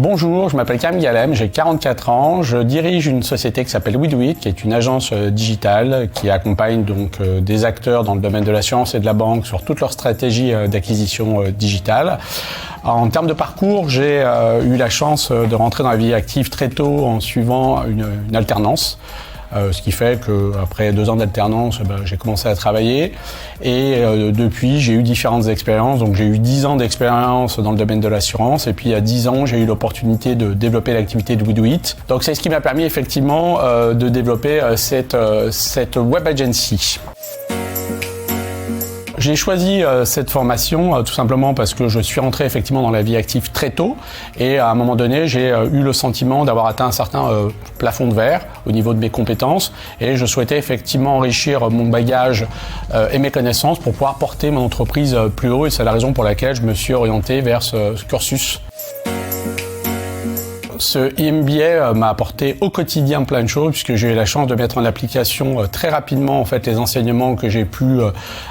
Bonjour, je m'appelle Karim Galem, j'ai 44 ans, je dirige une société qui s'appelle WeDoIt, qui est une agence digitale qui accompagne donc des acteurs dans le domaine de l'assurance et de la banque sur toute leur stratégie d'acquisition digitale. En termes de parcours, j'ai eu la chance de rentrer dans la vie active très tôt en suivant une alternance. Ce qui fait qu'après 2 ans d'alternance, j'ai commencé à travailler et depuis j'ai eu différentes expériences. Donc j'ai eu 10 ans d'expérience dans le domaine de l'assurance et puis il y a 10 ans j'ai eu l'opportunité de développer l'activité de WeDoIt. Donc c'est ce qui m'a permis effectivement de développer cette web agency. J'ai choisi cette formation tout simplement parce que je suis rentré effectivement dans la vie active très tôt et à un moment donné j'ai eu le sentiment d'avoir atteint un certain plafond de verre au niveau de mes compétences et je souhaitais effectivement enrichir mon bagage et mes connaissances pour pouvoir porter mon entreprise plus haut et c'est la raison pour laquelle je me suis orienté vers ce cursus. Ce MBA m'a apporté au quotidien plein de choses puisque j'ai eu la chance de mettre en application très rapidement en fait les enseignements que j'ai pu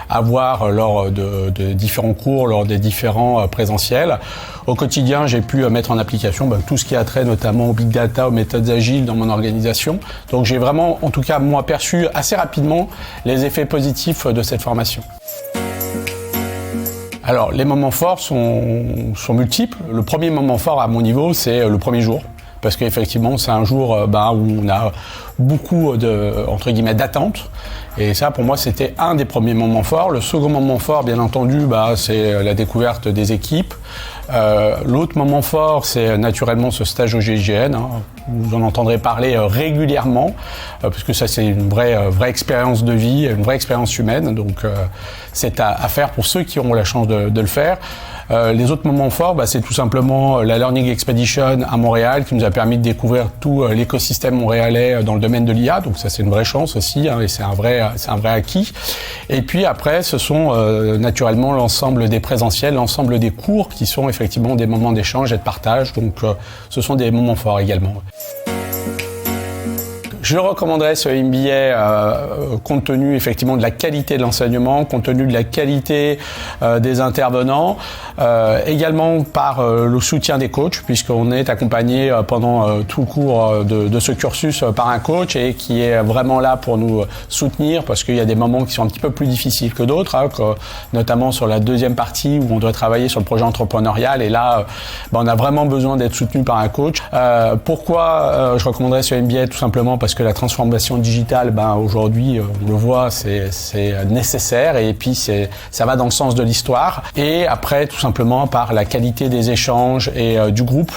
avoir lors de différents cours, lors des différents présentiels. Au quotidien, j'ai pu mettre en application tout ce qui a trait notamment au big data, aux méthodes agiles dans mon organisation. Donc j'ai vraiment, en tout cas moi, perçu assez rapidement les effets positifs de cette formation. Alors, les moments forts sont multiples. Le premier moment fort à mon niveau, c'est le premier jour. Parce qu'effectivement, c'est un jour où on a beaucoup entre guillemets d'attentes. Et ça, pour moi, c'était un des premiers moments forts. Le second moment fort, bien entendu, c'est la découverte des équipes. L'autre moment fort, c'est naturellement ce stage au GIGN. Vous en entendrez parler régulièrement, parce que ça, c'est une vraie expérience de vie, une vraie expérience humaine. Donc, c'est à faire pour ceux qui auront la chance de le faire. Les autres moments forts, c'est tout simplement la Learning Expedition à Montréal qui nous a permis de découvrir tout l'écosystème montréalais dans le domaine de l'IA. Donc ça, c'est une vraie chance aussi et c'est un vrai acquis. Et puis après, ce sont naturellement l'ensemble des présentiels, l'ensemble des cours qui sont effectivement des moments d'échange et de partage. Donc ce sont des moments forts également. Je recommanderais ce MBA compte tenu effectivement de la qualité de l'enseignement, compte tenu de la qualité des intervenants, également par le soutien des coachs puisqu'on est accompagné pendant tout le cours de ce cursus par un coach et qui est vraiment là pour nous soutenir parce qu'il y a des moments qui sont un petit peu plus difficiles que d'autres, notamment sur la deuxième partie où on doit travailler sur le projet entrepreneurial et là on a vraiment besoin d'être soutenu par un coach. Pourquoi je recommanderais ce MBA? Tout simplement parce que la transformation digitale, aujourd'hui, on le voit, c'est nécessaire et puis ça va dans le sens de l'histoire. Et après, tout simplement par la qualité des échanges et du groupe,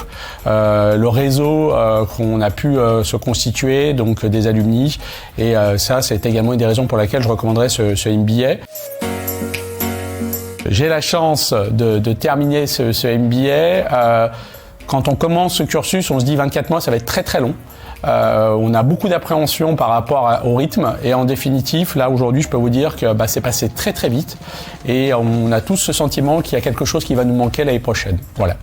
le réseau qu'on a pu se constituer, donc des alumni. Et ça, c'est également une des raisons pour laquelle je recommanderais ce MBA. J'ai la chance de terminer ce MBA. Quand on commence ce cursus, on se dit 24 mois, ça va être très très long. On a beaucoup d'appréhension par rapport au rythme et en définitive, là aujourd'hui, je peux vous dire que c'est passé très très vite et on a tous ce sentiment qu'il y a quelque chose qui va nous manquer l'année prochaine. Voilà.